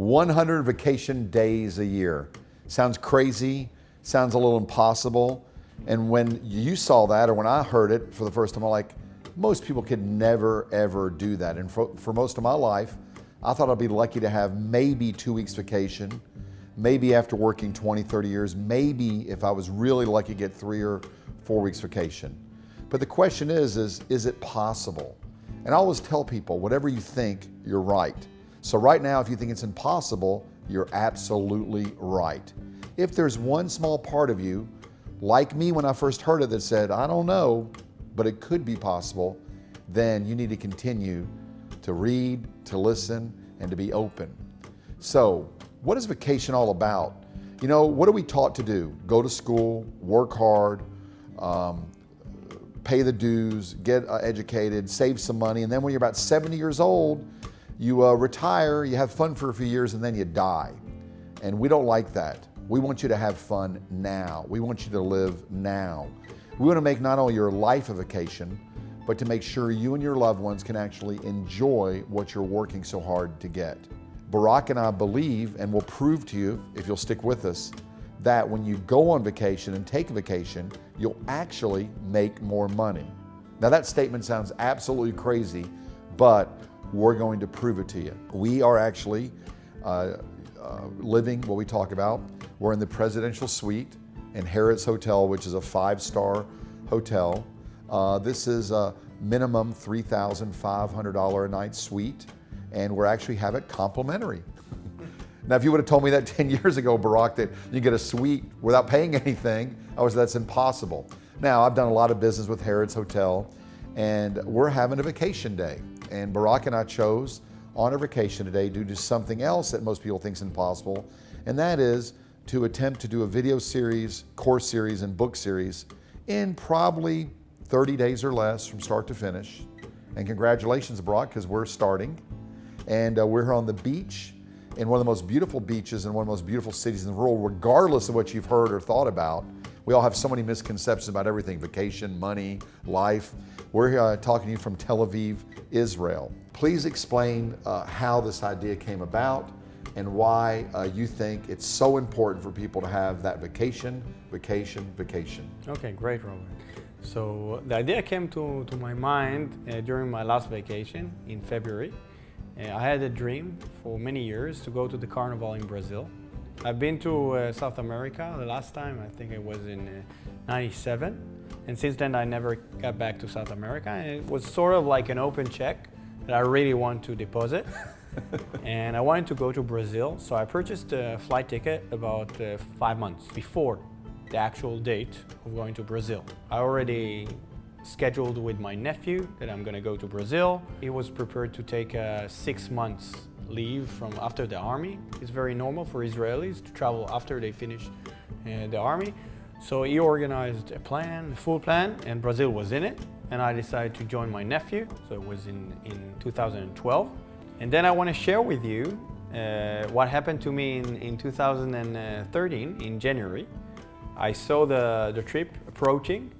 100 vacation days a year. Sounds crazy, sounds a little impossible. And when you saw that, or when I heard it for the first time, I'm like, most people could never, ever do that. And for most of my life, I thought I'd be lucky to have maybe 2 weeks vacation, maybe after working 20, 30 years, maybe if I was really lucky, get 3 or 4 weeks vacation. But the question is it possible? And I always tell people, whatever you think, you're right. So right now, if you think it's impossible, you're absolutely right. If there's one small part of you, like me when I first heard it, that said, I don't know, but it could be possible, then you need to continue to read, to listen, and to be open. So, what is vacation all about? You know, what are we taught to do? Go to school, work hard, pay the dues, get educated, save some money, and then when you're about 70 years old, you retire, you have fun for a few years, and then you die. And we don't like that. We want you to have fun now. We want you to live now. We want to make not only your life a vacation, but to make sure you and your loved ones can actually enjoy what you're working so hard to get. Barak and I believe, and will prove to you, if you'll stick with us, that when you go on vacation and take a vacation, you'll actually make more money. Now that statement sounds absolutely crazy, but we're going to prove it to you. We are actually living what we talk about. We're in the presidential suite in Harrah's Hotel, which is a 5-star hotel. This is a minimum $3,500 a night suite, and we actually have it complimentary. Now, if you would have told me that 10 years ago, Barak, that you get a suite without paying anything, that's impossible. Now, I've done a lot of business with Harrah's Hotel, and we're having a vacation day. And Barak and I chose on our vacation today to do something else that most people think is impossible, and that is to attempt to do a video series, course series, and book series in probably 30 days or less from start to finish. And congratulations, Barak, because we're starting. And we're here on the beach in one of the most beautiful beaches in one of the most beautiful cities in the world, regardless of what you've heard or thought about. We all have so many misconceptions about everything, vacation, money, life. We're here talking to you from Tel Aviv, Israel. Please explain how this idea came about and why you think it's so important for people to have that vacation. Okay, great, Robert. So the idea came to my mind during my last vacation in February. I had a dream for many years to go to the carnival in Brazil. I've been to South America the last time, I think it was in '97. And since then I never got back to South America. And it was sort of like an open check that I really want to deposit. And I wanted to go to Brazil, so I purchased a flight ticket about 5 months before the actual date of going to Brazil. I already scheduled with my nephew that I'm gonna go to Brazil. He was prepared to take 6 months leave from after the army. It's very normal for Israelis to travel after they finish the army. So he organized a plan, a full plan, and Brazil was in it. And I decided to join my nephew, so it was in 2012. And then I want to share with you what happened to me in 2013, in January. I saw the trip approaching,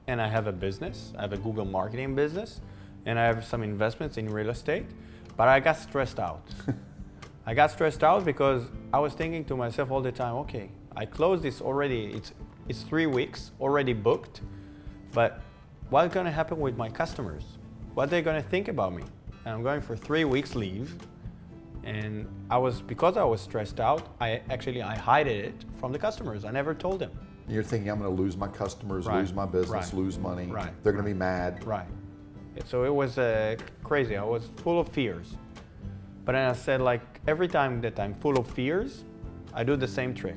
and I have a business. I have a Google marketing business, and I have some investments in real estate, but I got stressed out. I got stressed out because I was thinking to myself all the time, okay, I closed this already, it's 3 weeks already booked, but what's gonna happen with my customers? What are they gonna think about me? And I'm going for 3 weeks leave, and because I was stressed out, I hid it from the customers. I never told them. You're thinking, I'm going to lose my customers, lose my business, lose money. They're going to be mad. Right. So it was crazy. I was full of fears. But then I said, like, every time that I'm full of fears, I do the same trick.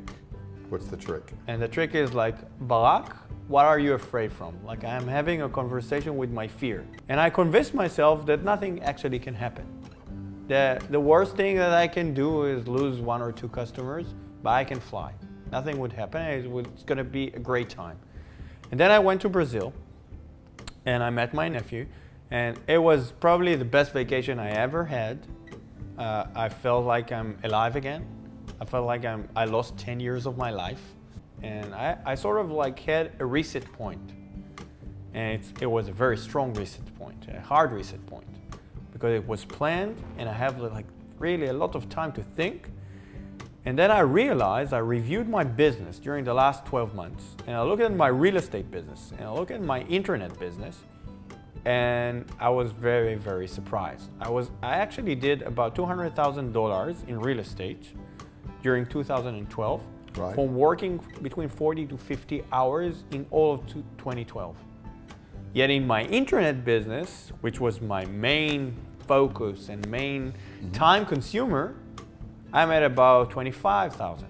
What's the trick? And the trick is like, Barak, what are you afraid from? Like, I'm having a conversation with my fear. And I convinced myself that nothing actually can happen. The worst thing that I can do is lose 1 or 2 customers, but I can fly. Nothing would happen. It's going to be a great time. And then I went to Brazil, and I met my nephew, and it was probably the best vacation I ever had. I felt like I'm alive again. I felt like I lost 10 years of my life. And I sort of like had a reset point. And it was a very strong reset point, a hard reset point. Because it was planned, and I have like really a lot of time to think. And then I realized, I reviewed my business during the last 12 months, and I looked at my real estate business, and I looked at my internet business, and I was very, very surprised. I actually did about $200,000 in real estate during 2012, Right. from working between 40 to 50 hours in all of 2012. Yet in my internet business, which was my main focus and main time consumer, I'm at about 25,000.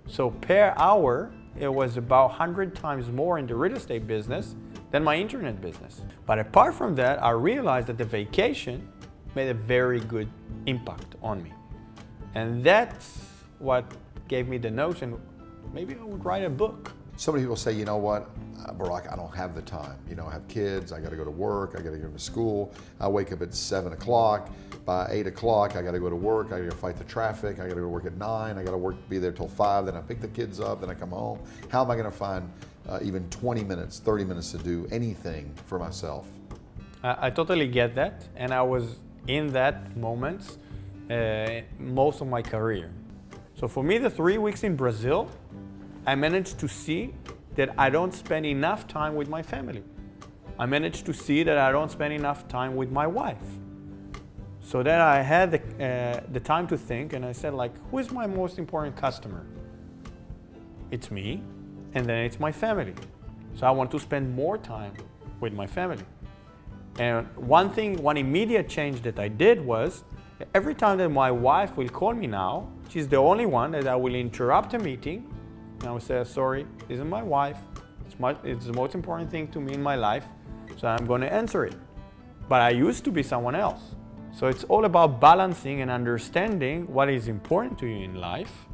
So per hour, it was about 100 times more in the real estate business than my internet business. But apart from that, I realized that the vacation made a very good impact on me. And that's what gave me the notion, maybe I would write a book. So many people say, you know what, Barak, I don't have the time. I have kids, I gotta go to work, I gotta go to school. I wake up at 7 o'clock. By 8 o'clock, I gotta go to work, I gotta fight the traffic, I gotta go to work at 9, I gotta be there till 5, then I pick the kids up, then I come home. How am I gonna find even 20 minutes, 30 minutes to do anything for myself? I totally get that, and I was in that moment most of my career. So for me, the 3 weeks in Brazil, I managed to see that I don't spend enough time with my family. I managed to see that I don't spend enough time with my wife. So then I had the time to think, and I said, who is my most important customer? It's me, and then it's my family. So I want to spend more time with my family. And one immediate change that I did was, every time that my wife will call me now, she's the only one that I will interrupt a meeting, and I will say, sorry, this is my wife. It's the most important thing to me in my life, so I'm going to answer it. But I used to be someone else. So it's all about balancing and understanding what is important to you in life,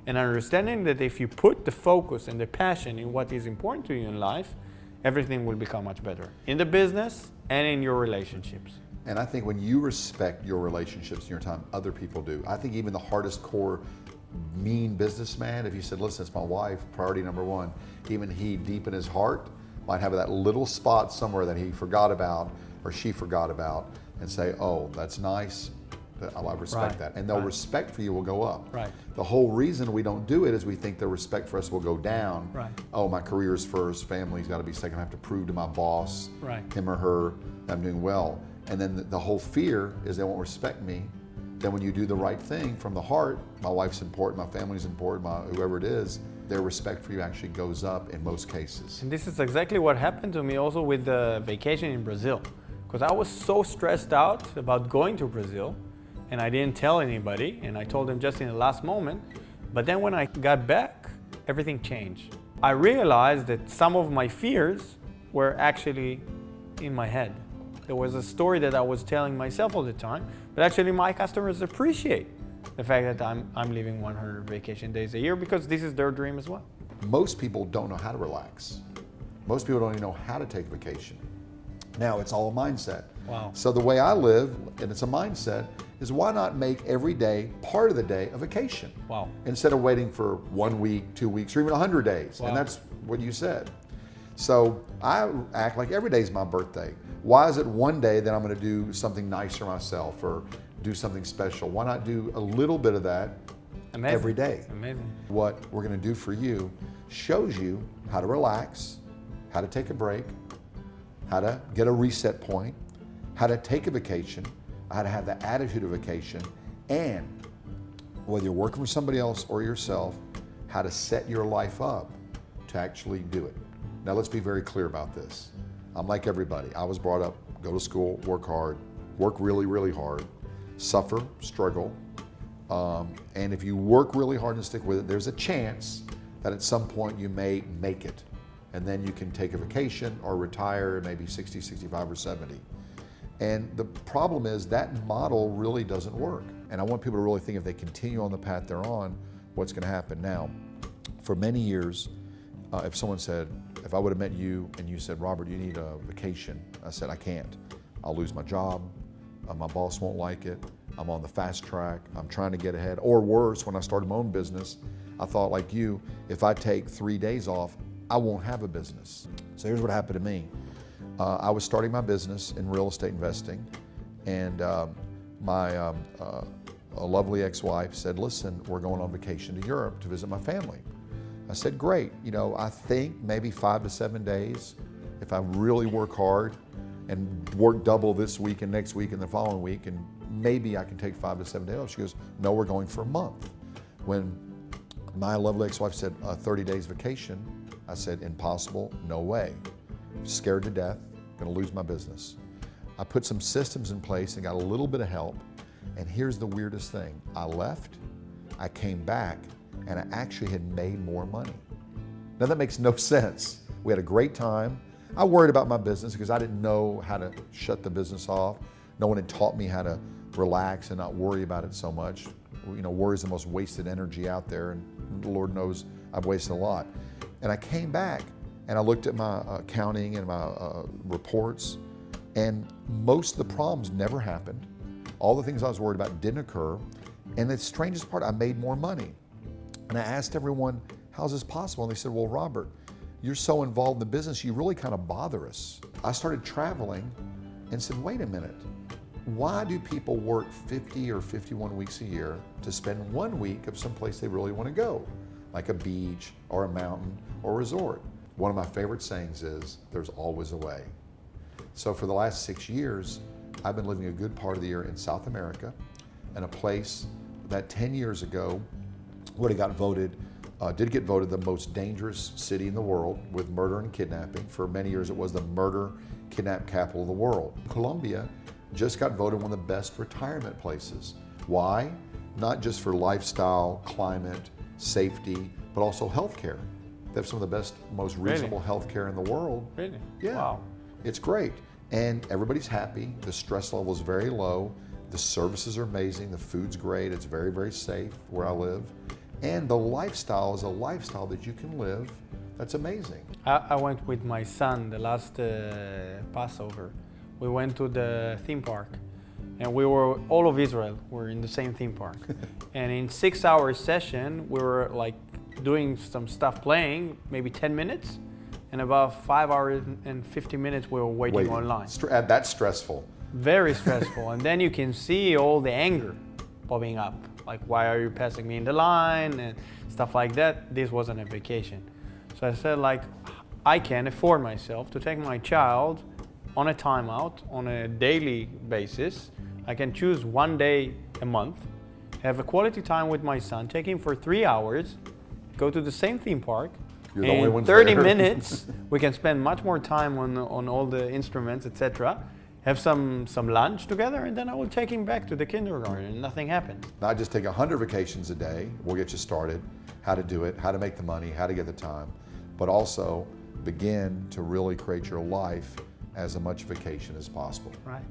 and understanding that if you put the focus and the passion in what is important to you in life, everything will become much better in the business and in your relationships. And I think when you respect your relationships and your time, other people do. I think even the hardest core mean businessman, if you said, listen, it's my wife, priority number one, even he deep in his heart might have that little spot somewhere that he forgot about or she forgot about, and say, oh, that's nice, I respect that. And the respect for you will go up. Right. The whole reason we don't do it is we think the respect for us will go down. Right. Oh, my career's first, family's gotta be second, I have to prove to my boss, him or her, that I'm doing well. And then the whole fear is they won't respect me. Then when you do the right thing from the heart, my wife's important, my family's important, whoever it is, their respect for you actually goes up in most cases. And this is exactly what happened to me also with the vacation in Brazil. Because I was so stressed out about going to Brazil, and I didn't tell anybody, and I told them just in the last moment. But then when I got back, everything changed. I realized that some of my fears were actually in my head. There was a story that I was telling myself all the time, but actually my customers appreciate the fact that I'm living 100 vacation days a year, because this is their dream as well. Most people don't know how to relax. Most people don't even know how to take vacation. Now, it's all a mindset. Wow. So the way I live, and it's a mindset, is why not make every day, part of the day, a vacation? Wow. Instead of waiting for 1 week, 2 weeks, or even 100 days. Wow. And that's what you said. So I act like every day is my birthday. Why is it one day that I'm going to do something nice for myself or do something special? Why not do a little bit of that every day? Amazing. What we're going to do for you shows you how to relax, how to take a break, how to get a reset point, how to take a vacation, how to have the attitude of vacation, and whether you're working for somebody else or yourself, how to set your life up to actually do it. Now let's be very clear about this. I'm like everybody. I was brought up, go to school, work hard, work really, really hard, suffer, struggle, and if you work really hard and stick with it, there's a chance that at some point you may make it. And then you can take a vacation or retire at maybe 60, 65, or 70. And the problem is that model really doesn't work. And I want people to really think if they continue on the path they're on, what's going to happen. Now, for many years, if someone said, if I would have met you and you said, Robert, you need a vacation, I said, I can't. I'll lose my job. My boss won't like it. I'm on the fast track. I'm trying to get ahead. Or worse, when I started my own business, I thought like you, if I take 3 days off, I won't have a business. So here's what happened to me. I was starting my business in real estate investing, and my a lovely ex-wife said, listen, we're going on vacation to Europe to visit my family. I said, great. You know, I think maybe 5 to 7 days, if I really work hard and work double this week and next week and the following week, and maybe I can take 5 to 7 days off. She goes, no, we're going for a month. When my lovely ex-wife said 30 days vacation, I said, impossible, no way. Scared to death, gonna lose my business. I put some systems in place and got a little bit of help. And here's the weirdest thing. I left, I came back, and I actually had made more money. Now that makes no sense. We had a great time. I worried about my business because I didn't know how to shut the business off. No one had taught me how to relax and not worry about it so much. You know, worry is the most wasted energy out there, and the Lord knows I've wasted a lot. And I came back and I looked at my accounting and my reports, and most of the problems never happened. All the things I was worried about didn't occur. And the strangest part, I made more money. And I asked everyone, how's this possible? And they said, well, Robert, you're so involved in the business, you really kind of bother us. I started traveling and said, wait a minute, why do people work 50 or 51 weeks a year to spend 1 week of someplace they really want to go, like a beach or a mountain or a resort? One of my favorite sayings is, there's always a way. So for the last 6 years, I've been living a good part of the year in South America, in a place that 10 years ago would have got voted, did get voted the most dangerous city in the world with murder and kidnapping. For many years, it was the murder, kidnap capital of the world. Colombia just got voted one of the best retirement places. Why? Not just for lifestyle, climate, safety, but also healthcare. They have some of the best, most reasonable healthcare in the world. Really? Yeah. Wow. It's great. And everybody's happy. The stress level is very low. The services are amazing. The food's great. It's very, very safe where I live. And the lifestyle is a lifestyle that you can live that's amazing. I went with my son the last Passover. We went to the theme park, and we were, all of Israel were in the same theme park. And in 6-hour session, we were like doing some stuff, playing, maybe 10 minutes. And about 5 hours and 50 minutes we were waiting online. That's stressful. Very stressful. And then you can see all the anger popping up. Like, why are you passing me in the line and stuff like that. This wasn't a vacation. So I said, like, I can afford myself to take my child on a timeout on a daily basis. I can choose 1 day a month, have a quality time with my son, take him for 3 hours, go to the same theme park. You're the only in ones 30 there. minutes, we can spend much more time on all the instruments, etc. Have some lunch together, and then I will take him back to the kindergarten, and nothing happened. Not just take 100 vacations a day, we'll get you started, how to do it, how to make the money, how to get the time, but also begin to really create your life as much vacation as possible. Right.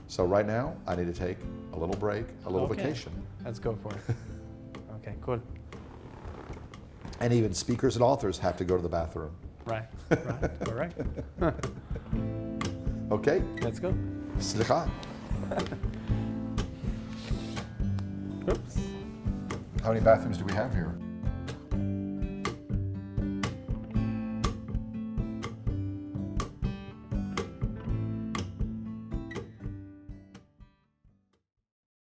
So right now, I need to take a little break, a little vacation. Let's go for it. Okay, cool. And even speakers and authors have to go to the bathroom. Right, correct. Okay, Let's go. slicha. Oops. How many bathrooms do we have here?